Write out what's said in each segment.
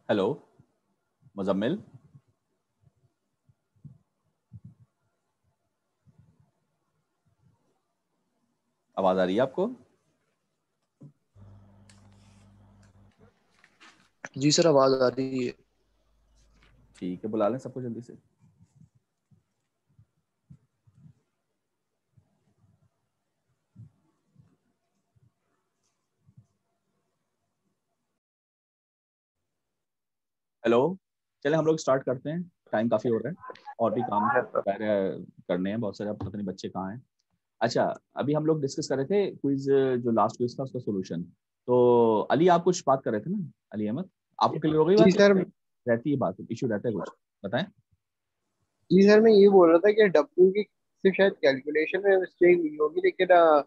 Hello Muzammil, आवाज आ रही है आपको? जी सर, आवाज आ रही है। ठीक है, बुला लें सबको जल्दी से। हेलो, चले हम लोग स्टार्ट करते हैं, टाइम काफी हो रहा है और भी काम कार्य करने हैं बहुत सारे। अब पता नहीं बच्चे कहाँ हैं। अच्छा, अभी हम लोग डिस्कस कर रहे थे क्विज, जो लास्ट क्विज था उसका सोल्यूशन। तो अली, आप कुछ बात कर रहे थे ना? अली अहमद, आपको क्लियर हो गई जी बात? सर। रहती है बात, इशू रहता है कुछ, बताएं। जी सर, मैं ये बोल रहा था कि डब्ल्यू की से शायद कैलकुलेशन में मिस्टेक हुई होगी, लेकिन आ,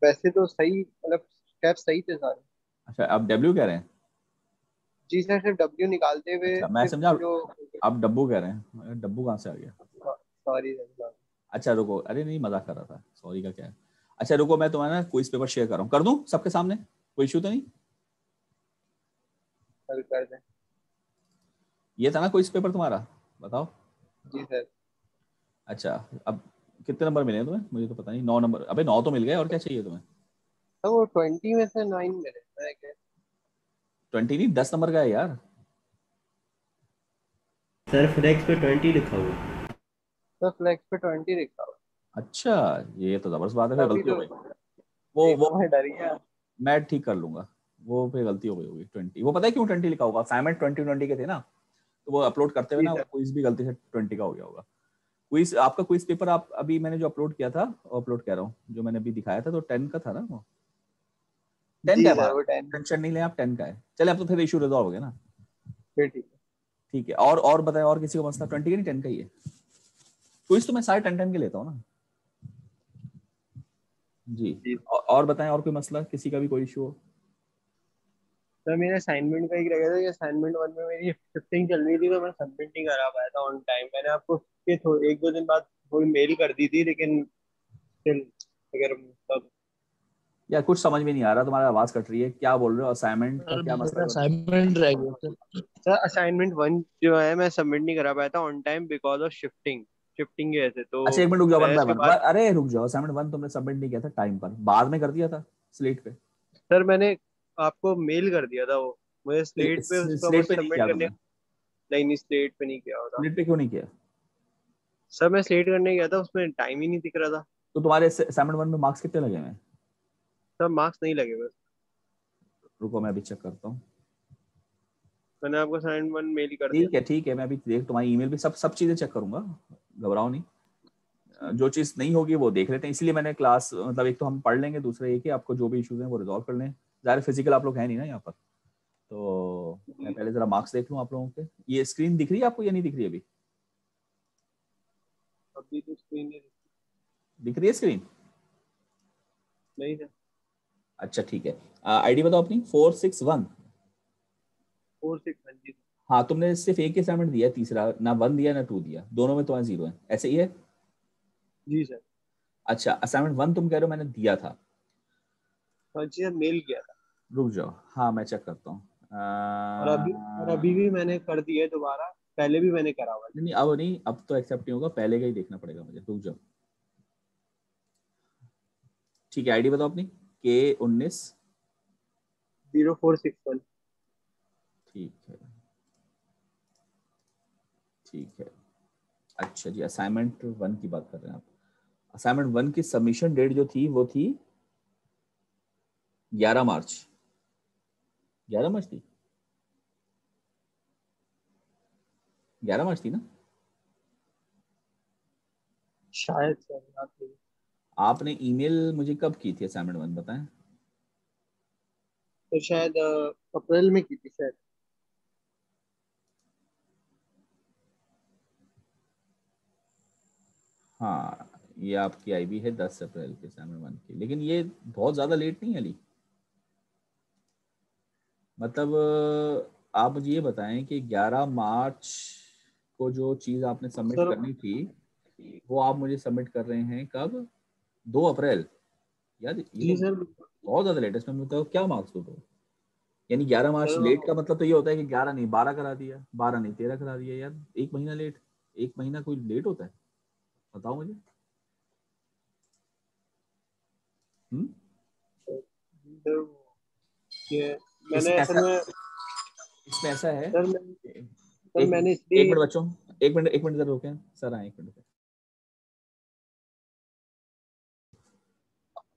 वैसे तो सही, मतलब स्टेप सही थे सारे। अच्छा, आप डब्ल्यू कह रहे हैं? जी सर, सिर्फ डब्ल्यू निकालते हुए अच्छा, मैं सिर्फ समझा जो। आप डब्बू कह रहे हैं। डब्बू कहाँ से आ गया? Sorry sir. अच्छा रुको, अरे नहीं, मजाक कर रहा था, सॉरी का क्या है। अच्छा रुको, मैं तुम्हारा क्विज पेपर शेयर कर रहा हूँ, कर दूं सबके सामने? कोई इशू तो नहीं? सर कर दें। ये था ना क्विज पेपर तुम्हारा, बताओ। जी सर। अच्छा, अब कितने नंबर मिले हैं तुम्हें? मुझे तो पता नहीं। 9 नंबर? अबे 9 तो मिल गए, और क्या चाहिए तुम्हें? तो वो 20 में से 9 मिले, मैं क्या। 20 नहीं, 10 नंबर का है यार। सर फ्लेक्स पे 20 लिखा हुआ। तो फ्लेक्स पे 20 लिखा हुआ अच्छा, ये तो जबरदस्त बात है, फिर है। तभी गलती हो तो, गई। वो मैं डर गया। मैं ठीक कर लूंगा। वो फिर गलती हो गई होगी। 20, वो पता है क्यों 20 लिखा होगा? असाइनमेंट 20 के थे ना, तो वो अपलोड करते हुए जी ना सर। क्विज भी गलती से 20 का हो गया होगा। क्विज, आपका क्विज पेपर आप अभी मैंने जो अपलोड किया था, अपलोड कह रहा हूँ, जो मैंने अभी दिखाया था, तो 10 का था ना वो? 10 का जी है सर, बात, वो 10। टेंशन नहीं ले आप, 10 का है। चले, अब तो फिर इशू रिजॉल्व हो गया ना। फिर ठीक है। ठीक है, और बताएं, और किसी को मसला? 20 का नहीं, 10 का ही है। क्विज तो मैं सारे 10 के लेता हूँ ना। जी, जी और बताएं, और कोई मसला, किसी का भी कोई इशू हो? सर, मेरे असाइनमेंट का एक रह गया था कि असाइनमेंट 1 में मेरी शिफ्टिंग चल रही थी, तो मैं सबमिट नहीं करा पाया था ऑन टाइम। मैंने आपको उसके एक दो दिन बाद थोड़ी मेल कर दी थी, लेकिन स्टिल अगर तब। यार कुछ समझ में नहीं आ रहा, तुम्हारी आवाज कट रही है, क्या बोल रहे हो? असाइनमेंट का सर क्या मसला मेरा है बताओ? असाइनमेंट रह गया सर। असाइनमेंट 1 जो है, मैं सबमिट नहीं करा पाया था on time because of shifting. Shifting की वजह से तो अच्छा एक मिनट रुक जाओ, वन मैं बाय इसके वन। बाद। अरे रुक जाओ, असाइनमेंट 1 तुमने सबमिट नहीं किया था टाइम पर, बाद में कर दिया था स्लेट पे? सर मैंने आपको मेल कर दिया था वो, मुझे स्लेट पे उसका वो स्लेट पे नहीं सबमिट किया करने। तुमने? नहीं नहीं, स्लेट पे नहीं किया होता। स्लेट पे क्यों नहीं किया? सर मैं स्लेट करने गया था, उसमें टाइम ही नहीं दिख रहा था। तो तुम्हारे असाइनमेंट 1 में मार्क्स कितने लगे हैं? सर मार्क्स नहीं लगे बस। रुको मैं अभी चेक करता हूँ। मैंने आपको असाइनमेंट मेल कर दिया। ठीक है, मैं अभी देख तुम्हारी ईमेल भी सब सब चीजें चेक करूंगा, घबराओ नहीं। जो चीज नहीं होगी वो देख लेते हैं, इसलिए मैंने क्लास, मतलब एक तो हम पढ़ लेंगे, दूसरा ये कि आपको जो भी इश्यूज हैं वो रिजॉल्व कर लें। ज़ाहिर फिजिकल आप लोग हैं नहीं ना यहाँ पर, तो मैं जी पहले जरा मार्क्स देख लूँ आप लोगों के। ये स्क्रीन दिख रही है आपको या नहीं दिख रही है अभी? अभी तो स्क्रीन नहीं। दिख रही है स्क्रीन? नहीं सर। अच्छा ठीक है, आईडी बताओ अपनी। 461। 4 6 हाँ जी। हाँ, तुमने सिर्फ एक ही असाइनमेंट दिया है, तीसरा ना 1 दिया ना 2 दिया, दोनों में तुम्हारा 0 है, ऐसे ही है? जी सर। अच्छा, असाइनमेंट 1 तुम कह रहे हो मैंने दिया था? हाँ जी सर, मेल किया था। रुक जाओ, हाँ मैं चेक करता हूँ। और अभी भी मैंने कर दिया है दोबारा। पहले भी मैंने करा हुआ नहीं नहीं, अब नहीं, अब तो एक्सेप्ट नहीं होगा, पहले का ही देखना पड़ेगा मुझे, रुक जाओ। ठीक है, आईडी बताओ अपनी। K19। 0461। ठीक है, ठीक है। अच्छा जी, असाइनमेंट 1 की बात कर रहे हैं आप। असाइनमेंट 1 की सबमिशन डेट जो थी वो थी 11 मार्च। 11 मार्च थी, 11 मार्च थी ना? शायद सर याद नहीं। आपने ईमेल मुझे कब की थी असाइनमेंट 1, बताएं। तो शायद अप्रैल में की थी शायद। हाँ, ये आपकी आई भी है 10 अप्रैल के असाइनमेंट 1 की, लेकिन ये बहुत ज़्यादा लेट नहीं है अली? मतलब आप मुझे ये बताएं कि 11 मार्च को जो चीज़ आपने सबमिट सर करनी थी, वो आप मुझे सबमिट कर रहे हैं कब? 2 अप्रैल। यार ये तो जी सर। बहुत ज़्यादा लेट है, इसमें मतलब क्या मार्क्स दो? यानी 11 मार्च सर लेट का मतलब तो ये होता है कि 11 नहीं 12 करा दिया, 12 नहीं 13 करा दिया यार, एक महीना लेट। एक महीना कोई लेट होता है? बताओ मुझे। हम्म। सर ये मैंने इसमें असल ऐसा में इसमें ऐसा है। सर एक मैंने एक इसलिए मिनट बच्चों, एक मिनट इधर रुके सर, आए एक मिनट।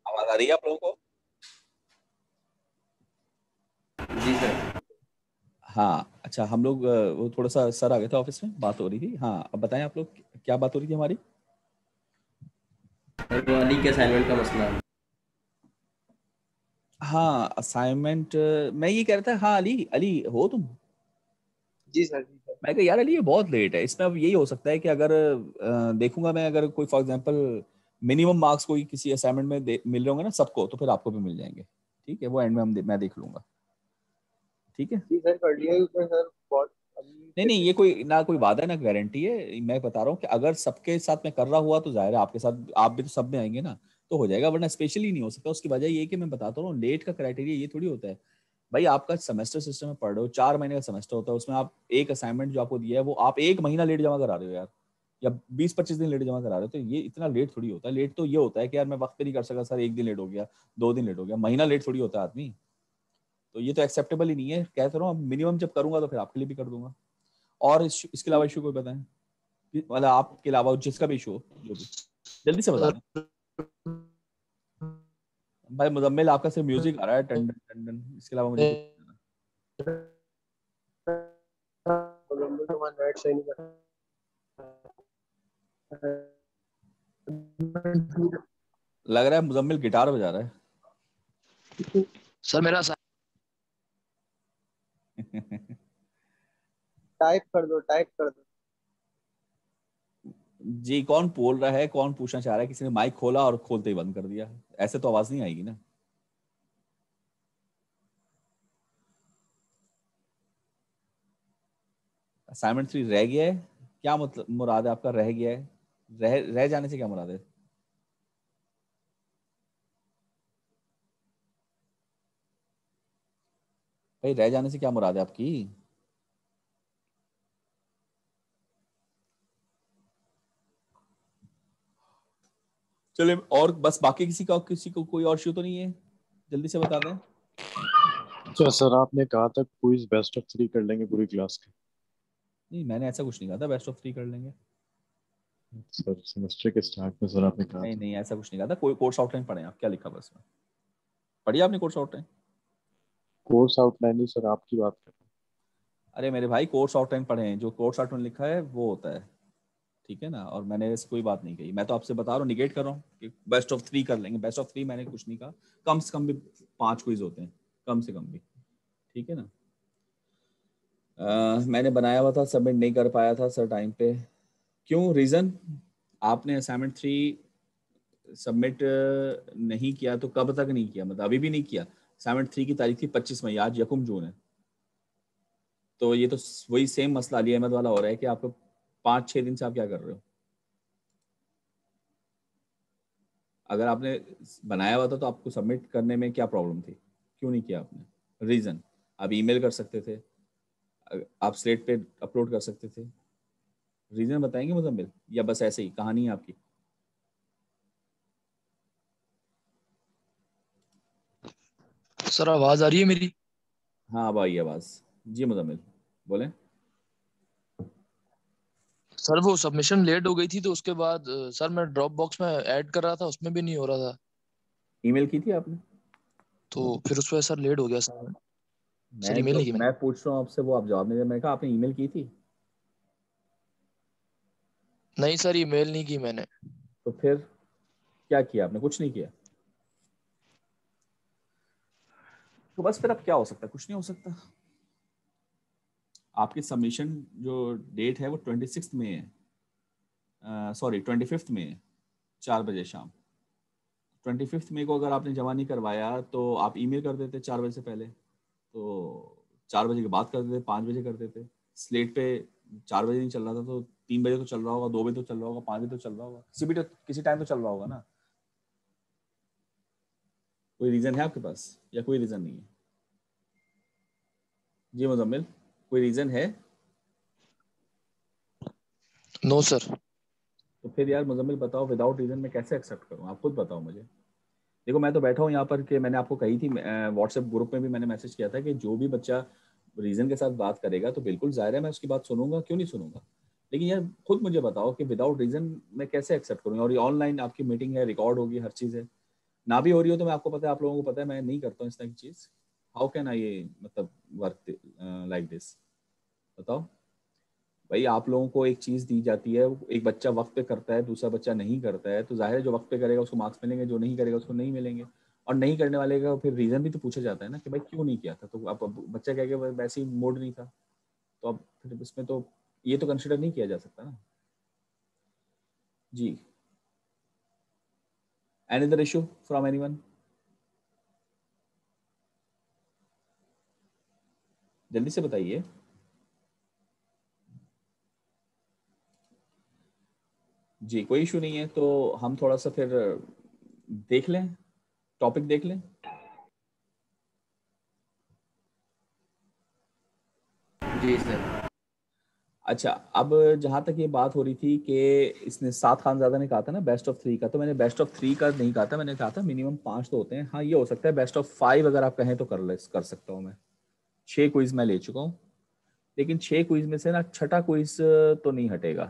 आवाज आ रही है आप लोगों को? जी सर। हाँ अच्छा, हम लोग वो थोड़ा सा सर आ गए थे ऑफिस में, बात हो रही थी। हाँ अब बताएं आप लोग, क्या बात हो रही थी हमारी? सर वो अली के असाइनमेंट का मसला। हाँ असाइनमेंट, मैं ये कह रहा था। हाँ अली, अली हो तुम? जी सर जी सर। मैं कहा यार अली ये बहुत लेट है। इसमें अब यही हो सकता है कि अगर देखूंगा मैं, अगर कोई फॉर एग्जांपल मिनिमम मार्क्स कोई किसी असाइनमेंट में मिल रहे होंगे ना सबको, तो फिर आपको भी मिल जाएंगे। ठीक है, वो एंड में मैं देख लूंगा। ठीक है। जी सर कर लिया उसमें सर बहुत अभी नहीं फिर नहीं, भी ये कोई ना कोई वादा है ना गारंटी है। मैं बता रहा हूँ कि अगर सबके साथ में कर रहा हुआ तो जाहिर है आपके साथ आप भी तो सब में आएंगे ना, तो हो जाएगा, वरना स्पेशली नहीं हो सकता। उसकी वजह ये है कि मैं बताता हूँ लेट का क्राइटेरिया ये थोड़ी होता है भाई। आपका सेमेस्टर सिस्टम में पढ़ रहे हो, 4 महीने का सेमेस्टर होता है, उसमें आप एक असाइनमेंट जो आपको दिया है वो आप एक महीना लेट जमा करा रहे हो यार, या 20-25 दिन लेट जमा करा रहे हो, तो ये इतना लेट थोड़ी होता है। लेट तो ये होता है कि यार मैं वक्त पे नहीं कर सका सर, एक दिन लेट हो गया, 2 दिन लेट हो गया, महीना लेट थोड़ी होता है आदमी। तो ये तो एक्सेप्टेबल ही नहीं है। कहते रहो मिनिमम जब करूंगा तो फिर आपके लिए भी कर दूंगा। और इसके अलावा इशू कोई बताएं, मतलब आपके अलावा जिसका भी इशू हो, जो भी जल्दी से बता दें। भाई मुजम्मिल आपका सिर्फ म्यूजिक आ रहा है, टंडन टंडन, इसके अलावा मुझे कुछ नहीं तुम्हारा नेट सही नहीं कर लग रहा है मुजम्मिल गिटार बजा रहा सर मेरा है। टाइप कर दो। जी कौन बोल रहा है, कौन पूछना चाह रहा है? किसी ने माइक खोला और खोलते ही बंद कर दिया, ऐसे तो आवाज नहीं आएगी ना। असाइनमेंट 3 रह गया है? क्या मतलब मुराद है आपका रह गया है? रह जाने से क्या मुराद है? भाई रह जाने से क्या मुराद है आपकी? चलिए, और बस बाकी किसी को कोई और इश्यू तो नहीं है? जल्दी से बता दें। अच्छा सर, आपने कहा था क्विज बेस्ट ऑफ 3 कर लेंगे पूरी क्लास के। नहीं मैंने ऐसा कुछ नहीं कहा था बेस्ट ऑफ 3 कर लेंगे। सर सेमेस्टर के स्टार्ट में सर आपने कहा नहीं था। नहीं ऐसा कुछ नहीं कहा था। कोई कोर्स आउटलाइन पढ़े आप, क्या लिखा बस में? पढ़िए आपने कोर्स आउटलाइन? कोर्स आउटलाइन ही सर आपकी बात कर रहा अरे मेरे भाई कोर्स आउटलाइन पढ़े हैं, जो कोर्स आउटलाइन लिखा है वो होता है। ठीक है ना, और मैंने ऐसी कोई बात नहीं कही। मैं तो आपसे बता रहा हूँ, निगेट कर रहा हूँ कि बेस्ट ऑफ 3 कर लेंगे। बेस्ट ऑफ 3 मैंने कुछ नहीं कहा। कम से कम भी 5 क्विज होते हैं, कम से कम भी। ठीक है ना। मैंने बनाया हुआ था, सबमिट नहीं कर पाया था सर टाइम पे। क्यों, रीज़न? आपने असाइनमेंट 3 सबमिट नहीं किया तो कब तक नहीं किया, मतलब अभी भी नहीं किया? असाइनमेंट 3 की तारीख थी 25 मई, आज यकुम जून है। तो ये तो वही सेम मसला अली अहमद वाला हो रहा है कि आपको 5-6 दिन से आप क्या कर रहे हो? अगर आपने बनाया हुआ था तो आपको सबमिट करने में क्या प्रॉब्लम थी? क्यों नहीं किया आपने? रीज़न? आप ईमेल कर सकते थे, आप स्लेट पे अपलोड कर सकते थे। रीज़न बताएंगे मुजम्मिल, या बस ऐसे ही कहानी है आपकी? सर आवाज आ रही है मेरी? हाँ अब आई आवाज़। जी मुजम्मिल बोलें। सर वो सबमिशन लेट हो गई थी तो उसके बाद सर मैं ड्रॉप बॉक्स में ऐड कर रहा था, उसमें भी नहीं हो रहा था। ईमेल की थी आपने? तो फिर उस वजह सर लेट हो गया सर। सर ईमेल नहीं की मैंने। मैं पूछ रहा हूँ आपसे, वो आप जवाब नहीं दे। मैंने कहा आपने ईमेल की थी? नहीं सर ईमेल नहीं की मैंने। तो फिर क्या किया आपने? कुछ नहीं किया? तो बस फिर अब क्या हो सकता है? कुछ नहीं हो सकता। आपकी सबमिशन जो डेट है वो 26 में है, सॉरी 25 में है, 4 बजे शाम। 25 मई को अगर आपने जमा नहीं करवाया तो आप ईमेल कर देते 4 बजे से पहले, तो 4 बजे के बाद कर देते, 5 बजे कर देते। स्लेट पे 4 बजे नहीं चल रहा था तो 3 बजे तो चल रहा होगा, 2 बजे तो चल रहा होगा, 5 बजे तो चल रहा होगा, किसी टाइम तो चल रहा होगा ना। कोई रीज़न है आपके पास या कोई रीज़न नहीं है? जी मुजम्मिल, कोई रीजन है? No sir. तो फिर यार मुजम्मिल बताओ, विदाउट रीजन मैं कैसे एक्सेप्ट करूँ? आप खुद बताओ मुझे। देखो मैं तो बैठा हूँ यहाँ पर कि मैंने आपको कही थी, व्हाट्सएप ग्रुप में भी मैंने मैसेज किया था कि जो भी बच्चा रीजन के साथ बात करेगा तो बिल्कुल जाहिर है मैं उसकी बात सुनूंगा, क्यों नहीं सुनूंगा। लेकिन यार खुद मुझे बताओ कि विदाउट रीजन मैं कैसे एक्सेप्ट करूँ? और ये ऑनलाइन आपकी मीटिंग है, रिकॉर्ड होगी, हर चीज़ है, ना भी हो रही हो तो मैं आपको पता है, आप लोगों को पता है मैं नहीं करता हूँ इस तरह की चीज़। हाउ कैन आई ये मतलब वर्क लाइक दिस? बताओ भाई। आप लोगों को एक चीज़ दी जाती है, एक बच्चा वक्त पे करता है, दूसरा बच्चा नहीं करता है, तो जाहिर है जो वक्त पे करेगा उसको मार्क्स मिलेंगे, जो नहीं करेगा उसको नहीं मिलेंगे। और नहीं करने वाले का फिर रीज़न भी तो पूछा जाता है ना कि भाई क्यों नहीं किया था। तो अब बच्चा कह के वैसे ही मूड नहीं था, तो अब फिर इसमें तो ये तो कंसिडर नहीं किया जा सकता ना। जी, any other issue from anyone? जल्दी से बताइए। जी कोई इशू नहीं है, तो हम थोड़ा सा फिर देख लें, टॉपिक देख लें। जी सर। अच्छा, अब जहाँ तक ये बात हो रही थी कि इसने सात खानज़ादा ने कहा था ना बेस्ट ऑफ 3 का, तो मैंने बेस्ट ऑफ 3 का नहीं कहा था, मैंने कहा था मिनिमम 5 तो होते हैं। हाँ ये हो सकता है बेस्ट ऑफ 5 अगर आप कहें तो कर सकता हूँ मैं। 6 क्विज मैं ले चुका हूँ, लेकिन 6 क्विज में से ना छठा क्विज तो नहीं हटेगा,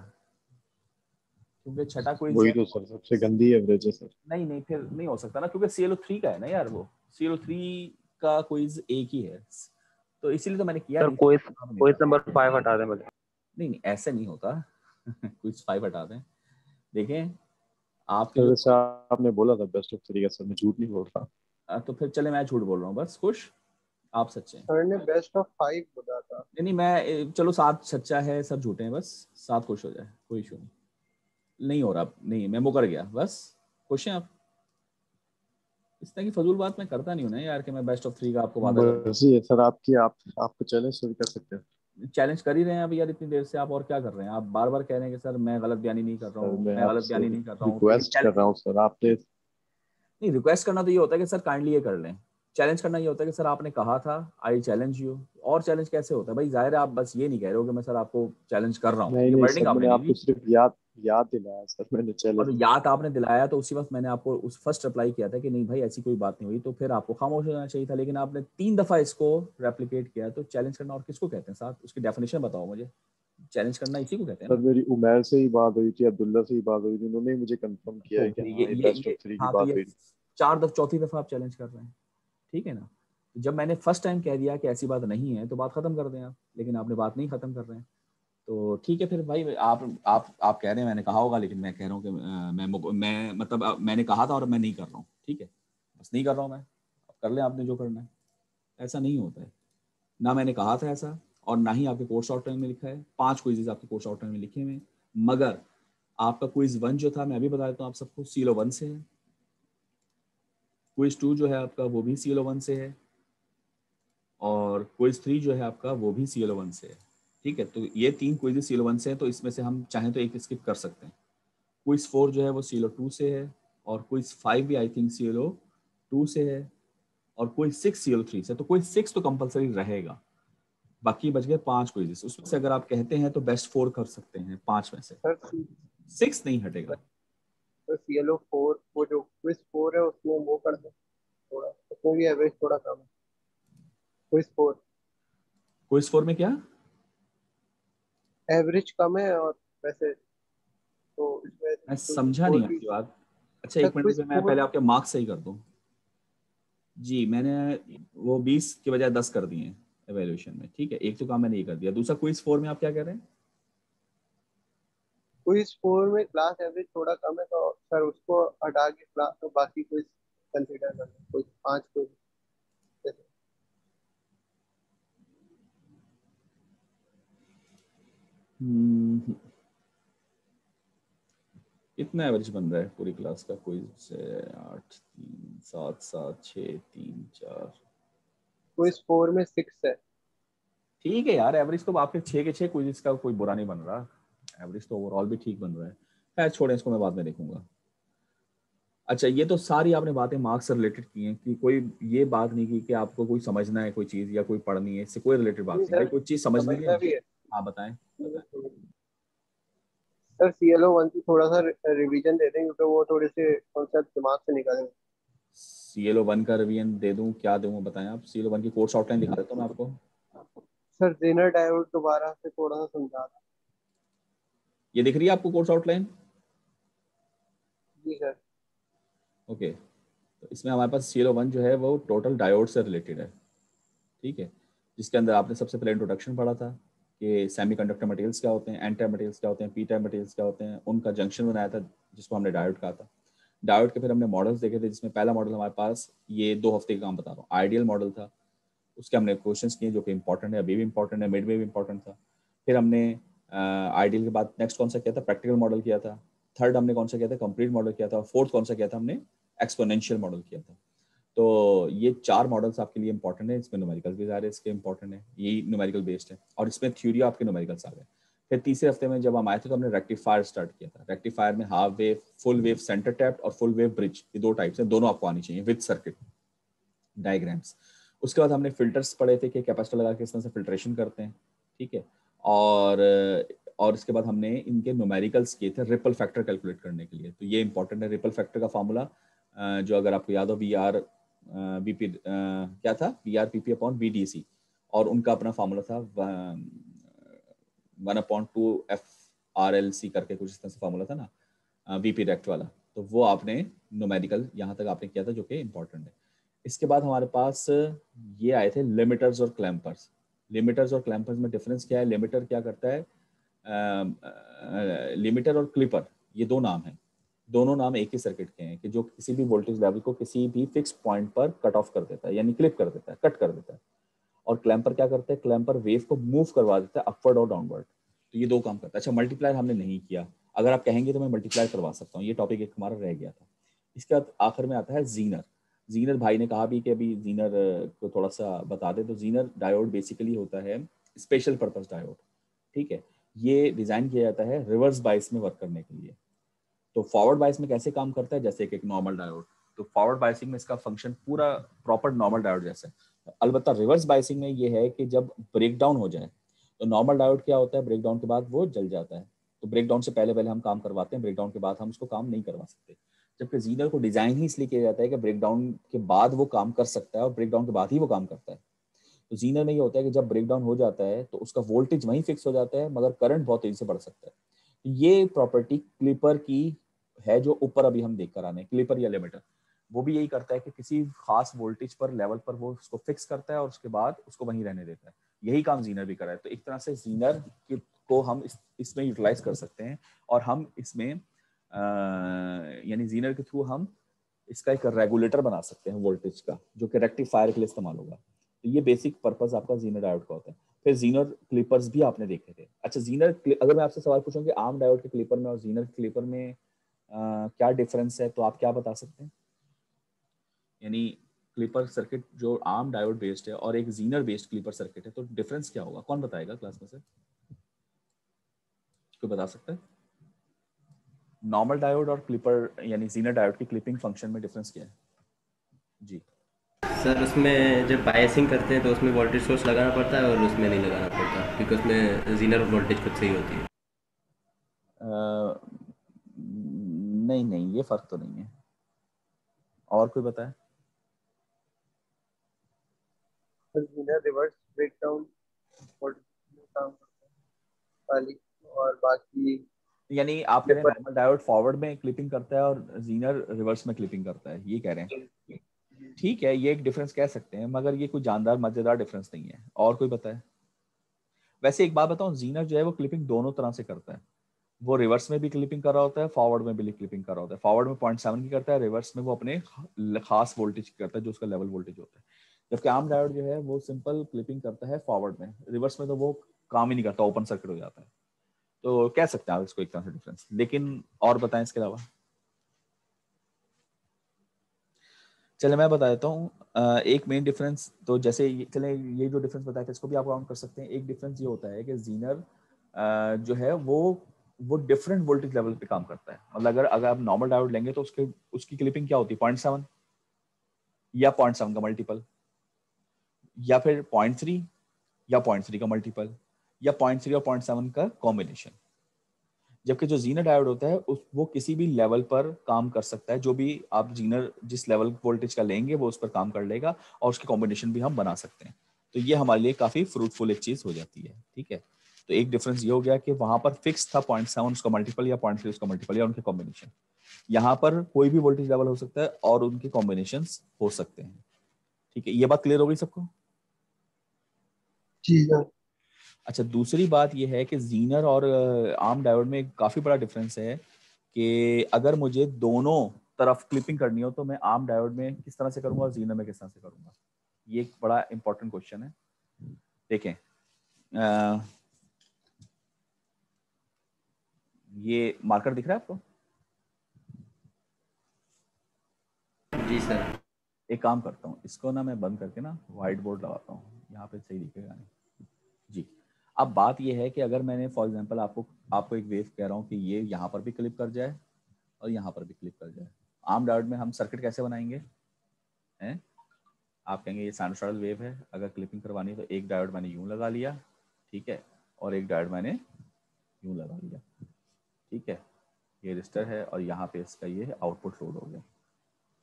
क्योंकि छठा क्विज वही है। तो सर सबसे गंदी एवरेज है सर। नहीं नहीं, फिर नहीं हो सकता ना, क्योंकि CLO 3 का है ना यार, वो CLO 3 का क्विज एक ही है, तो इसीलिए तो मैंने किया सर नहीं कोई नहीं कोई था। नंबर 5 हटा दें मुझे। नहीं नहीं ऐसे नहीं होता। क्विज 5 हटा दें। देखें आपके सर जो वैसे आपने बोला था बेस्ट ऑफ 3 का सर, मैं झूठ नहीं बोल रहा। तो फिर चले मैं झूठ बोल रहा हूँ, बस खुश, आप सच्चे हैं। सर ने बेस्ट ऑफ 5 बोला था। नहीं नहीं मैं चलो 7 सच्चा है, सब झूठे हैं, बस 7 खुश हो जाए, कोई इशू नहीं। नहीं हो रहा, नहीं मैं मुकर गया, बस खुश हैं आप? इस तरह की फजूल बात मैं करता नहीं हूँ ना यार कि मैं बेस्ट ऑफ 3 का आपको वादा कर मर्जी है सर आपकी, आप आपको चैलेंज शुरू कर सकते हैं। दूँ। चैलेंज कर ही रहे हैं अभी यार इतनी देर से, आप और क्या कर रहे हैं? आप बार बार कह रहे हैं कि सर मैं गलत बयानी नहीं कर रहा सर हूँ, मैं मैं गलत आपसे बयानी नहीं कर रहा हूँ, लेकिन रिक्वेस्ट कर चैलेंज रहा हूँ सर, आपने नहीं, रिक्वेस्ट करना तो ये होता है कि सर काइंडली ये कर लें। चैलेंज करना ये होता है कि सर आपने कहा था आई चैलेंज यू। और चैलेंज कैसे होता है भाई? जाहिर है आप बस ये नहीं कह रहे हो कि मैं सर आपको चैलेंज कर रहा हूँ, नहीं ये नहीं वर्डिंग सर, आपने मैंने नहीं आपको दी। सिर्फ याद याद दिलाया सर, मैंने चैलेंज और नहीं याद आपने दिलाया तो उसी वक्त मैंने आपको उस फर्स्ट रिप्लाई किया था कि नहीं भाई ऐसी कोई बात नहीं हुई, तो फिर आपको खामोश हो जाना चाहिए था, लेकिन आपने 3 दफा इसको रेप्लिकेट किया। तो चैलेंज करना और किसको कहते हैं साहब? उसकी डेफिनेशन बताओ मुझे। चैलेंज करना इसी को कहते हैं सर। ना। मेरी उमैर से ही बात हुई थी, अब्दुल्ला से ही बात हुई थी, उन्होंने ही मुझे कंफर्म किया तो है कि फिर हाँ ये बेस्ट ऑफ 3 की हाँ, तो बात ये हुई थी। 4 दफा चौथी दफा आप चैलेंज कर रहे हैं, ठीक है ना। जब मैंने फर्स्ट टाइम कह दिया कि ऐसी बात नहीं है तो बात खत्म कर दें आप, लेकिन आपने बात नहीं खत्म कर रहे हैं। तो ठीक है फिर भाई, आप कह रहे हैं मैंने कहा होगा, लेकिन मैं कह रहा हूँ कि मैं मतलब मैंने कहा था और मैं नहीं कर रहा हूँ, ठीक है, बस नहीं कर रहा हूँ मैं। अब कर लें आपने जो करना है। ऐसा नहीं होता है, ना मैंने कहा था ऐसा, और ना ही आपके कोर्स आउटलाइन में लिखा है। 5 क्विजेज आपके कोर्स आउटलाइन में लिखे हुए हैं, मगर आपका क्विज 1 जो था, मैं अभी बता देता हूँ आप सबको, CLO 1 से है। क्विज 2 जो है आपका वो भी CLO 1 से है, और क्विज 3 जो है आपका वो भी CLO 1 से है, ठीक है। तो ये 3 क्विज CLO 1 से है, तो इसमें से हम चाहें तो एक स्किप कर सकते हैं। क्विज 4 जो है वो CLO 2 से है, और क्विज 5 भी आई थिंक CLO 2 से है, और क्विज 6 CLO 3 से। तो क्विज 6 तो कंपलसरी रहेगा। बाकी बच गए 5 क्विजेस, उसमें से अगर आप कहते हैं तो बेस्ट 4 कर सकते हैं 5 में से। सर 6 नहीं हटेगा। तो CLO 4 वो जो क्विज 4 है उसमें वो कर दो थोड़ा, उसमें भी एवरेज थोड़ा कम है। क्विज 4 क्विज 4 में क्या? एवरेज कम है, और वैसे तो इसमें मैं क्विज समझा स्कोर नहीं भी। आपकी बात। अच्छा सर एक मिनट क्विज रुकिए, मैं स्कोर पहले आपके मार्क्स सही कर दूं। जी मैंने वो 20 की बजाय 10 कर दिए हैं एवेल्यूशन में, ठीक है, एक तो काम मैंने ये कर दिया। दूसरा क्विज 4 में आप क्या कह रहे हैं? क्विज 4 में क्लास एवरेज थोड़ा कम है, तो सर उसको हटा के क्लास तो बाकी क्विज कंसिडर कर लो, कुछ 5 क्विज। हम्म, कितना एवरेज बन रहा है पूरी क्लास का? क्विज से 8 3 7 7 6 3 4। क्विज 4 में 6 है। ठीक है यार, एवरेज तो आपके 6 के 6 क्विज का कोई बुरा नहीं बन रहा। एवरेज तो ओवरऑल भी ठीक बन रहा है। खैर छोड़ें इसको, मैं बाद में देखूंगा। अच्छा, ये तो सारी आपने बातें मार्क्स से रिलेटेड की हैं कि कोई ये बात नहीं की कि आपको कोई समझना है कोई चीज़ या कोई पढ़नी है, इससे कोई रिलेटेड बात नहीं नहीं। भाई सर, कोई चीज़ समझनी है, समझना भी है। हाँ बताएं। सर CLO 1 की थोड़ा सा रिवीजन दे दें, क्योंकि वो थोड़े से कॉन्सेप्ट दिमाग से निकाले। CLO 1 का रिवीजन दे दूं, क्या दूं बताएं आप। CLO 1 की कोर्स आउटलाइन दिखा देता हूँ मैं आपको। सर जेनर डायोड दोबारा से थोड़ा सा समझा दें। ये दिख रही है आपको कोर्स आउटलाइन? जी सर। ओके, तो इसमें हमारे पास CLO 1 जो है वो टोटल डायोड से रिलेटेड है, ठीक है, जिसके अंदर आपने सबसे पहले इंट्रोडक्शन पढ़ा था कि सेमीकंडक्टर मटेरियल्स क्या होते हैं, एन टाइप मटेरियल्स क्या होते हैं, पी टाइप मटेरियल्स क्या होते हैं, उनका जंक्शन बनाया था जिसको हमने डायोड कहा था। डायोड के फिर हमने मॉडल्स देखे थे, जिसमें पहला मॉडल हमारे पास, ये 2 हफ्ते का काम बता रहा हूँ, आइडियल मॉडल था। उसके हमने क्वेश्चंस किए जो कि इंपॉर्टेंट है, अभी भी इंपॉर्टेंट है, मिड में भी इंपॉर्टेंट था। फिर हमने आइडियल के बाद नेक्स्ट कौन सा किया था, प्रैक्टिकल मॉडल किया था। थर्ड हमने कौन सा किया था, कंप्लीट मॉडल किया था। और फोर्थ कौन सा किया था हमने, एक्सपोनेंशियल मॉडल किया था। तो ये 4 मॉडल्स आपके लिए इंपॉर्टेंट है। इसमें न्यूमेरिकल भी सारे इसके इंपॉर्टेंट है, यही न्यूमेरिकल बेस्ड है, और इसमें थ्योरी आपके न्यूमेरिकल्स आ गए। फिर तीसरे हफ्ते में जब हम आए थे तो हमने रेक्टिफायर स्टार्ट किया था। रेक्टिफायर में half wave, full wave centre tapped और फुल वेव ब्रिज, ये 2 टाइप्स हैं, दोनों आपको आनी चाहिए विद सर्किट डायग्राम्स। उसके बाद हमने फिल्टर्स पढ़े थे कि कैपेसिटर लगा के इस तरह से फिल्ट्रेशन करते हैं, ठीक है। और इसके बाद हमने इनके न्यूमेरिकल्स किए थे रिपल फैक्टर कैलकुलेट करने के लिए। तो ये इंपॉर्टेंट है, रिपल फैक्टर का फार्मूला जो अगर आपको याद हो, वी पी क्या था, VRPP/VDC, और उनका अपना फार्मूला था 1/2 FRLC करके कुछ इस तरह से फार्मूला था ना, VP रेक्ट वाला। तो वो आपने न्यूमेरिकल यहाँ तक आपने किया था, जो कि इंपॉर्टेंट है। इसके बाद हमारे पास ये आए थे लिमिटर्स और क्लैंपर्स। लिमिटर्स और क्लैंपर्स में डिफरेंस क्या है, लिमिटर क्या करता है, लिमिटर और क्लिपर, ये 2 नाम हैं। दोनों नाम एक ही सर्किट के हैं कि जो किसी भी वोल्टेज लेवल को किसी भी फिक्स पॉइंट पर कट ऑफ कर देता है, यानी क्लिप कर देता है, कट कर देता है। और क्लैंपर क्या करता है, क्लैंपर वेव को मूव करवा देता है अपवर्ड और डाउनवर्ड। तो ये 2 काम करता है। अच्छा, मल्टीप्लायर हमने नहीं किया, अगर आप कहेंगे तो मैं मल्टीप्लायर करवा सकता हूँ, ये टॉपिक एक हमारा रह गया था। इसके बाद आखिर में आता है जीनर। जीनर भाई ने कहा भी कि अभी जीनर को थोड़ा सा बता दे। तो जीनर डायोड बेसिकली होता है स्पेशल पर्पस डायोड, ठीक है। ये डिजाइन किया जाता है रिवर्स बाइस में वर्क करने के लिए। तो फॉरवर्ड बाइस में कैसे काम करता है, जैसे एक नॉर्मल डायोड। तो फॉरवर्ड बाइसिंग में इसका फंक्शन पूरा प्रॉपर नॉर्मल डायोड जैसा है। अलबत्ता रिवर्स बाइसिंग में ये है कि जब ब्रेक डाउन हो जाए, तो नॉर्मल डायोड क्या होता है, ब्रेक डाउन के बाद वो जल जाता है। तो ब्रेक डाउन से पहले पहले हम काम करवाते हैं, ब्रेक डाउन के बाद हम उसको काम नहीं करवा सकते। जबकि जीनर को डिजाइन ही इसलिए किया जाता है कि ब्रेक डाउन के बाद वो काम कर सकता है, और ब्रेक डाउन के बाद ही वो काम करता है। तो जीनर में ये होता है कि जब ब्रेक डाउन हो जाता है तो उसका वोल्टेज वहीं फिक्स हो जाता है, मगर करंट बहुत तेजी से बढ़ सकता है। ये प्रॉपर्टी क्लिपर की है, जो ऊपर अभी हम देख कर आने, क्लिपर या लिमिटर, वो भी यही करता है कि किसी खास वोल्टेज पर, लेवल पर वो उसको फिक्स करता है और उसके बाद उसको वहीं रहने देता है। यही काम जीनर भी कर रहा है। तो एक तरह से जीनर को हम इसमें यूटिलाइज कर सकते हैं, और हम इसमें यानी जीनर के थ्रू हम इसका एक रेगुलेटर बना सकते हैं वोल्टेज का, जो कि रेक्टिफायर के लिए इस्तेमाल होगा। तो ये बेसिक पर्पस आपका जीनर डायोड का होता है। फिर जीनर क्लिपर्स भी आपने देखे थे। अच्छा, अगर मैं आपसे सवाल पूछूं कि आर्म डायोड के क्लिपर में और जीनर के क्लिपर में क्या डिफरेंस है, तो आप क्या बता सकते हैं? यानी क्लिपर सर्किट जो आर्म डायोड बेस्ड है और एक जीनर बेस्ड क्लिपर सर्किट है, तो डिफरेंस क्या होगा, कौन बताएगा क्लास में से? कोई बता सकता है? नॉर्मल डायोड और क्लिपर यानी जीनर डायोड की क्लिपिंग फंक्शन में डिफरेंस क्या है? जी सर उसमें जब बायसिंग करते हैं तो उसमें वोल्टेज सोर्स लगाना पड़ता है और उसमें नहीं लगाना पड़ता, क्योंकि उसमें जीनर वोल्टेज खुद से ही होती है। नहीं नहीं, ये फर्क तो नहीं है। और कोई बताए? जेनर रिवर्स ब्रेकडाउन काम करता है खाली, और बाकी यानी आप कह रहे हैं क्लिपर। नॉर्मल डायोड फॉरवर्ड में क्लिपिंग करता है और जीनर रिवर्स में क्लिपिंग करता है, ये कह रहे हैं? ठीक है, ये एक डिफरेंस कह सकते हैं, मगर ये कोई जानदार मजेदार डिफरेंस नहीं है। और कोई बताए? वैसे एक बात बताऊं, जीनर जो है वो क्लिपिंग दोनों तरह से करता है। वो रिवर्स में भी क्लिपिंग कर रहा होता है, फॉरवर्ड में भी क्लिपिंग कर रहा होता है। फॉरवर्ड में 0.7 की करता है, रिवर्स में वो अपने खास वोल्टेज की करता है, जो उसका लेवल वोल्टेज होता है। जबकि आर्म डायोड जो है वो सिंपल क्लिपिंग करता है फॉरवर्ड में, रिवर्स में तो वो काम ही नहीं करता, ओपन सर्किट हो जाता है। तो कह सकते हैं आप इसको एक तरह से डिफरेंस। लेकिन और बताएं इसके अलावा? चले मैं बता देता हूँ। एक मेन डिफरेंस तो जैसे चले ये जो डिफरेंस बताया था इसको भी आप काउंट कर सकते हैं। एक डिफरेंस ये होता है कि जीनर जो है वो वो डिफरेंट वोल्टेज लेवल पे काम करता है। मतलब अगर आप नॉर्मल डायोड लेंगे तो उसकी क्लिपिंग क्या होती है, 0.7 या 0.7 का मल्टीपल, या फिर 0.3 या 0.3 का मल्टीपल, या 0.3 और 0.7 का कॉम्बिनेशन। जबकि जो जीनर डायोड होता है वो किसी भी लेवल पर काम कर सकता है, जो भी आप जीनर जिस लेवल वोल्टेज का लेंगे वो उस पर काम कर लेगा, और उसके कॉम्बिनेशन भी हम बना सकते हैं। तो ये हमारे लिए काफी फ्रूटफुल एक चीज हो जाती है। ठीक है, तो एक डिफरेंस ये हो गया कि वहां पर फिक्स था 0.7 उसका मल्टीपल या 0.3 उसका मल्टीपल या उनके कॉम्बिनेशन। यहाँ पर कोई भी वोल्टेज लेवल हो सकता है और उनके कॉम्बिनेशन हो सकते हैं। ठीक है, ये बात क्लियर हो गई सबको? जी सर। अच्छा, दूसरी बात यह है कि जीनर और आर्म डायोड में काफी बड़ा डिफरेंस है कि अगर मुझे दोनों तरफ क्लिपिंग करनी हो तो मैं आर्म डायोड में किस तरह से करूंगा और जीनर में किस तरह से करूंगा। ये एक बड़ा इंपॉर्टेंट क्वेश्चन है। देखें, ये मार्कर दिख रहा है आपको? जी सर। एक काम करता हूँ, इसको ना मैं बंद करके ना व्हाइट बोर्ड लगाता हूँ, यहाँ पे सही दिखेगा नहीं। जी, अब बात ये है कि अगर मैंने फॉर एग्जांपल आपको एक वेव कह रहा हूँ कि ये यहाँ पर भी क्लिप कर जाए और यहाँ पर भी क्लिप कर जाए। आर्म डायोड में हम सर्किट कैसे बनाएंगे हैं? आप कहेंगे ये साइनसॉइडल वेव है, अगर क्लिपिंग करवानी है तो एक डायोड मैंने यूं लगा लिया, ठीक है, और एक डायोड मैंने यूं लगा लिया। ठीक है, ये रजिस्टर है और यहाँ पे इसका ये आउटपुट लोड हो गया।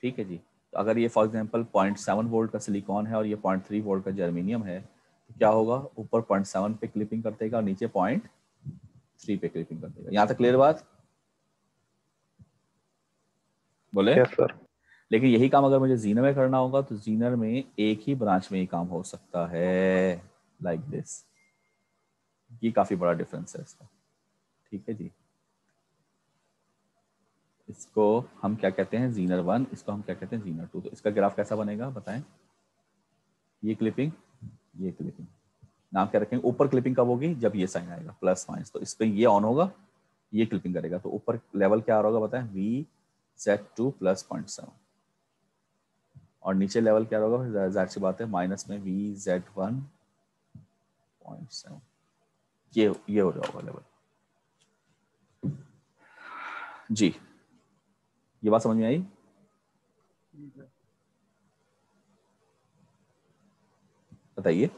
ठीक है जी, तो अगर ये फॉर एग्जांपल 0.7 वोल्ट का सिलिकॉन है और ये 0.3 वोल्ट का जर्मेनियम है, तो क्या होगा, ऊपर 0.7 पे क्लिपिंग कर देगा और नीचे 0.3 पे क्लिपिंग कर देगा। यहाँ तक क्लियर बात? बोले? Yes sir. लेकिन यही काम अगर मुझे जीनर में करना होगा तो जीनर में एक ही ब्रांच में ही काम हो सकता है, लाइक दिस। ये काफी बड़ा डिफरेंस है इसका। ठीक है जी, इसको हम क्या कहते हैं, जीनर 1, इसको हम क्या कहते हैं, जीनर 2। तो इसका ग्राफ कैसा बनेगा बताएं? ये क्लिपिंग, ये क्लिपिंग, नाम क्या रखेंगे? ऊपर क्लिपिंग कब होगी? जब ये साइन आएगा प्लस माइनस, तो इस पर ये ऑन होगा, ये क्लिपिंग करेगा। तो ऊपर लेवल क्या आ रहा होगा बताएं? VZ2 प्लस 0.7, और नीचे लेवल क्या होगा? जाहिर सी बात है माइनस में VZ1 0.7। ये हो जाएगा लेवल। जी, ये बात समझ में आई? बताइए,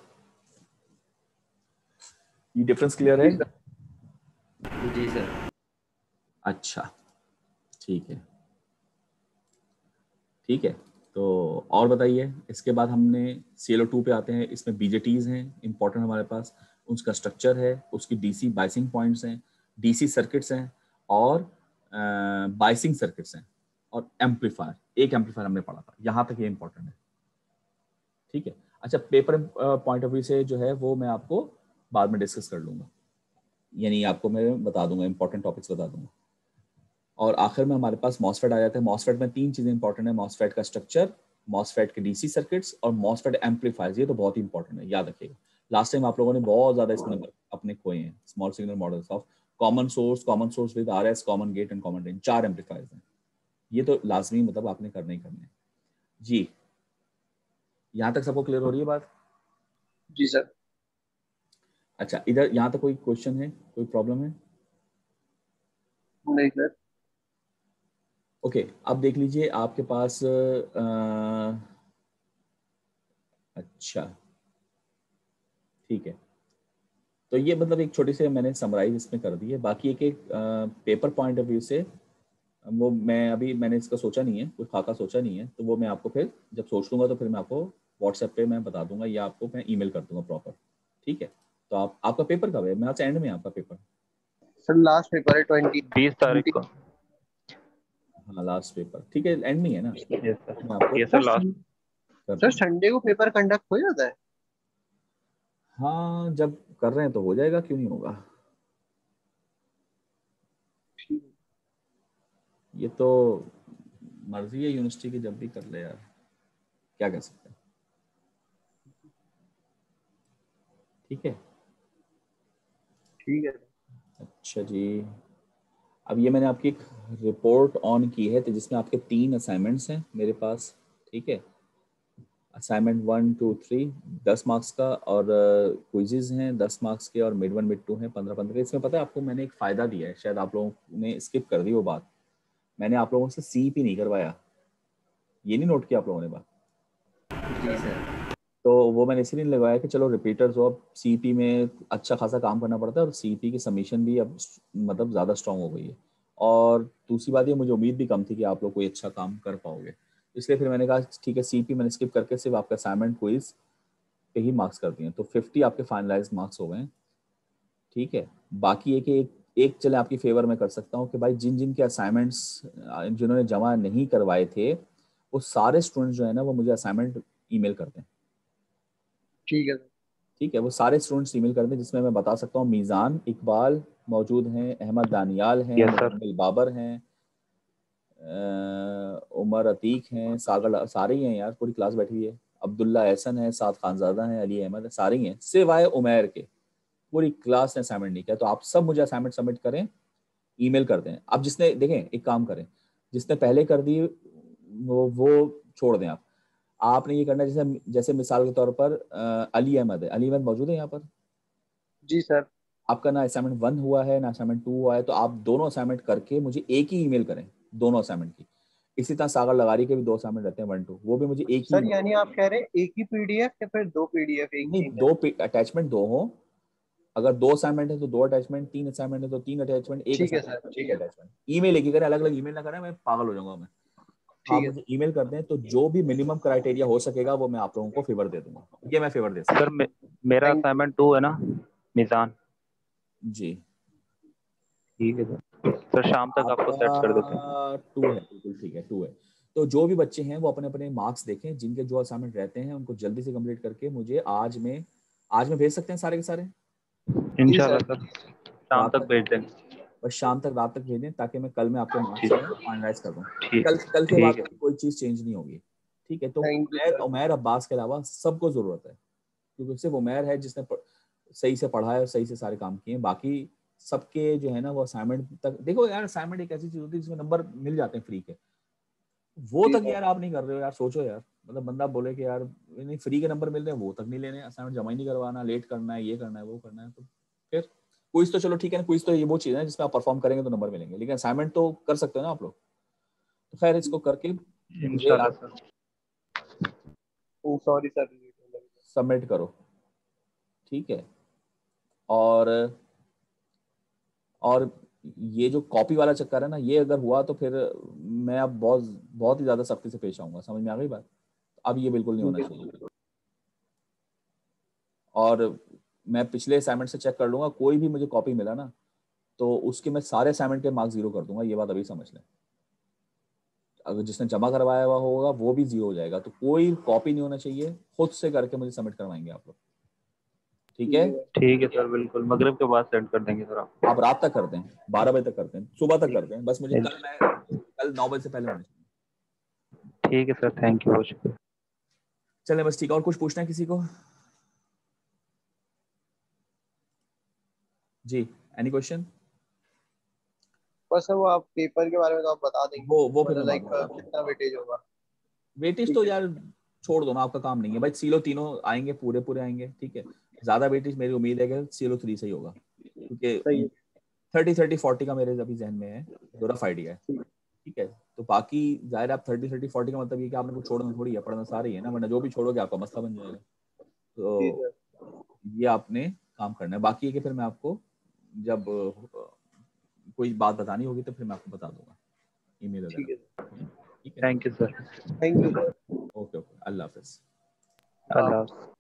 ये डिफरेंस क्लियर है? जी सर। अच्छा, ठीक है, ठीक है। तो और बताइए, इसके बाद हमने ClO2 पे आते हैं। इसमें BJTs हैं इंपॉर्टेंट हमारे पास, उसका स्ट्रक्चर है, उसकी DC बाइसिंग पॉइंट्स हैं, DC सर्किट्स हैं, और बाइसिंग सर्किट्स हैं, और एम्पलीफायर, एक एम्पलीफायर हमने पढ़ा था। यहाँ तक ये इंपॉर्टेंट है। ठीक है, अच्छा, पेपर पॉइंट ऑफ व्यू से जो है वो मैं आपको बाद में डिस्कस कर लूँगा, यानी आपको मैं बता दूंगा, इंपॉर्टेंट टॉपिक्स बता दूंगा। और आखिर में हमारे पास मॉसफेट आ जाते हैं। मॉसफेट में 3 चीजें इंपॉर्टेंट है: मॉसफेट का स्ट्रक्चर, मॉसफेट के DC सर्किट्स, और मॉसफेट एम्पलीफायर्स। ये तो बहुत ही इंपॉर्टेंट है, याद रखिएगा। लास्ट टाइम आप लोगों ने बहुत ज्यादा इसमें नंबर अपने खोए हैं। Small signal models of common source with RS, common gate and common drain, 4 amplifiers हैं। ये तो लाजमी, मतलब आपने करने ही करने हैं जी। यहाँ तक सबको क्लियर हो रही है बात? जी सर। अच्छा, इधर यहाँ तक कोई क्वेश्चन है, कोई प्रॉब्लम है? नहीं सर। ओके, अब देख लीजिए आपके पास अच्छा, ठीक है। तो ये मतलब एक छोटी सी मैंने समराइज इसमें कर दी है। बाकी एक पेपर पॉइंट ऑफ व्यू से वो मैंने इसका सोचा नहीं है, कुछ खाका सोचा नहीं है, तो वो मैं आपको फिर जब सोच लूंगा तो फिर मैं आपको व्हाट्सएप पे मैं बता दूंगा, या आपको मैं ईमेल कर दूंगा प्रॉपर। ठीक है, तो आपका पेपर कब है? मैं आज एंड में आपका पेपर? सर लास्ट पेपर है 20 को। हाँ, लास्ट पेपर, ठीक है, एंड में है ना? Yes sir. मैं आपको यस सर लास्ट। कर सर दूंगा। संडे को पेपर कंडक्ट हो जाता है? हाँ, जब कर रहे हैं तो हो जाएगा, क्यों नहीं होगा। ये तो मर्जी है यूनिवर्सिटी की, जब भी कर ले यार, क्या कर सकते हैं। ठीक है, ठीक है। अच्छा जी। अब ये मैंने आपकी एक रिपोर्ट ऑन की है, तो जिसमें आपके 3 असाइनमेंट्स हैं मेरे पास। ठीक है, असाइनमेंट 1 2 3 10 मार्क्स का, और क्विजेज हैं 10 मार्क्स के, और मिड 1 मिड 2 हैं 15-15 के। इसमें पता है आपको मैंने एक फ़ायदा दिया है, शायद आप लोगों ने स्किप कर दी वो बात। मैंने आप लोगों से CEP नहीं करवाया, ये नहीं नोट किया आप लोगों ने बात? जी सर। तो वो मैंने इसलिए नहीं लगवाया कि चलो रिपीटर्स हो, अब CEP में अच्छा खासा काम करना पड़ता है, और CEP की सबमिशन भी अब मतलब ज़्यादा स्ट्रांग हो गई है। और दूसरी बात ये, मुझे उम्मीद भी कम थी कि आप लोग कोई अच्छा काम कर पाओगे, इसलिए फिर मैंने कहा ठीक है CEP मैंने स्किप करके सिर्फ आपका असाइनमेंट क्विज पे ही मार्क्स कर दिए, तो 50 आपके फाइनलाइज मार्क्स हो गए। ठीक है, बाकी एक चले आपकी फेवर में कर सकता हूँ कि भाई जिन जिन के असाइनमेंट्स जिन्होंने जमा नहीं करवाए थे, वो सारे स्टूडेंट्स जो है ना वो मुझे असाइनमेंट ईमेल करते हैं। ठीक है सर। ठीक है, वो सारे स्टूडेंट्स ईमेल कर दें, जिसमें मैं बता सकता हूँ मीज़ान इकबाल मौजूद हैं, अहमद दानियाल हैं, मुजम्मिल बाबर हैं, उमर अतीक हैं, सागर, सारे ही हैं यार, पूरी क्लास बैठी हुई है, अब्दुल्ला एहसन है, साद खानजादा हैं, अली अहमद है, सारे ही हैं सिवाय उमैर के। पूरी क्लास ने असाइनमेंट नहीं किया, तो आप सब मुझे असाइनमेंट सबमिट करें, ईमेल कर दें। अब जिसने देखें, एक काम करें, जिसने पहले कर दी वो छोड़ दें। आपने ये करना है, जैसे जैसे मिसाल के तौर पर अली अहमद है, अली अहमद मौजूद है यहाँ पर? जी सर। आपका ना असाइनमेंट 1 हुआ है ना असाइनमेंट 2 हुआ है, तो आप दोनों असाइनमेंट करके मुझे एक ही ईमेल करें, दोनों असाइनमेंट की। इसी तरह सागर लगारी के भी 2 असाइनमेंट रहते हैं 1 2, वो भी मुझे एक ही सर यानी आप कह रहे हैं एक ही पीडीएफ या फिर दो पीडीएफ एक नहीं, ही में? 2 अटैचमेंट 2 हो। अगर 2 असाइनमेंट है तो 2 अटैचमेंट, 3 असाइनमेंट है तो 3 अटैचमेंट, एक ठीक है सर, असाइनमेंट ठीक एक है। अटैचमेंट। ईमेल एक ही करें, अलग अलग ईमेल ना करें, मैं पागल हो जाऊंगा मैं। आप ठीक है मुझे ईमेल कर दें, तो जो भी मिनिमम क्राइटेरिया हो सकेगा वो मैं आप लोगों को फेवर दे दूंगा, ये मैं फेवर दे सकता सर मेरा थैंक यू। असाइनमेंट 2 है ना मिजान। हूँ जी। ठीक है सर शाम तक आपको सेट कर देते हैं। आपका 2 है, बिल्कुल ठीक है, 2 है। तो जो भी बच्चे हैं वो अपने अपने मार्क्स देखें, जिनके जो असाइनमेंट रहते हैं उनको जल्दी से कंप्लीट करके मुझे आज में भेज सकते हैं सारे के सारे, जी इंशाल्लाह सर। सर शाम रात तक तक, भेज देंगे। बस शाम तक, रात तक भेजें, ताकि मैं कल में आपके मार्क्स ठीक जो है फाइनलाइज कर दूं। ठीक कल के बाद ठीक है। कोई चीज़ चेंज नहीं होगी। ठीक है, तो thank you Umair sir. Umair Abbas के अलावा सबको ज़रूरत है, क्योंकि सिर्फ उमैर है जिसने सही से पढ़ा है और सही से सारे काम किए हैं। बाकी सबके जो है ना वो असाइनमेंट तक, देखो यार असाइनमेंट एक ऐसी चीज़ होती है जिसमें नंबर मिल जाते हैं फ्री के, वो जी तक सर। यार आप नहीं कर रहे हो यार। सोचो यार, मतलब बंदा बोले कि यार नहीं फ्री के नंबर मिल रहे हैं, वो तक नहीं लेने, असाइनमेंट जमा ही नहीं करवाना, लेट करना है, ये करना है, वो करना है, तो फिर क्विज तो चलो ठीक है ना, क्विज तो ये वो चीज़ है जिसमें आप परफॉर्म करेंगे तो नंबर मिलेंगे, लेकिन असाइनमेंट तो कर सकते हो ना आप लोग। तो खैर इसको करके मुझे इंशाल्लाह सर। Sorry sir. सबमिट करो। ठीक है, और और ये जो कॉपी वाला चक्कर है ना, ये अगर हुआ तो फिर मैं अब बहुत बहुत ही ज़्यादा सख्ती से पेश आऊँगा, समझ में आ गई बात? अब ये बिल्कुल नहीं होना चाहिए। और मैं पिछले असाइनमेंट से चेक कर लूँगा, कोई भी मुझे कॉपी मिला ना तो उसके मैं सारे असाइनमेंट के मार्क्स 0 कर दूंगा, ये बात अभी समझ लें। अगर जिसने जमा करवाया हुआ होगा वो भी 0 हो जाएगा, तो कोई कॉपी नहीं होना चाहिए, खुद से करके मुझे सबमिट करवाएंगे आप लोग। ठीक है, ठीक है सर बिल्कुल मगरिब के बाद सेंड कर देंगे सर आप। आप रात तक करते हैं, 12 बजे तक करते हैं, सुबह तक ठीक करते हैं, बस मुझे है कल 9 बजे से पहले होना चाहिए। ठीक है सर थैंक यू बहुत शुक्रिया। चलें बस ठीक है, और कुछ पूछना है किसी को? जी, एनी क्वेश्चन? बस सर वो आप पेपर के बारे में तो आप बता देंगे, वो फिर मतलब मैं बाद लाइक में बताऊंगा। कितना वेटेज होगा? वेटेज ठीक तो है। यार छोड़ दो ना, आपका काम नहीं है भाई, सीलो तीनों आएंगे, पूरे पूरे आएंगे। ठीक है, ज्यादा वेटेज मेरी उम्मीद है कि सीलो 3 से ही होगा, सही क्योंकि है। 30-30-40 का मेरे अभी जहन में है, जो रफ आइडिया है। ठीक ठीक है, तो बाकी जाहिर है आप 30-30-40 का मतलब ये कि आपने कुछ छोड़ना थोड़ी है, पढ़ना सारी है ना, वरना जो भी छोड़ोगे आपका मसला बन जाएगा। है तो सर। ये आपने काम करना है, बाकी है कि फिर मैं आपको जब कोई बात बतानी होगी तो फिर मैं आपको बता दूंगा ईमेल वगैरह। ठीक है सर। ठीक है, thank you sir. Thank you sir. Okay okay, अल्लाह हाफिज़। अल्लाह हाफ़िज़।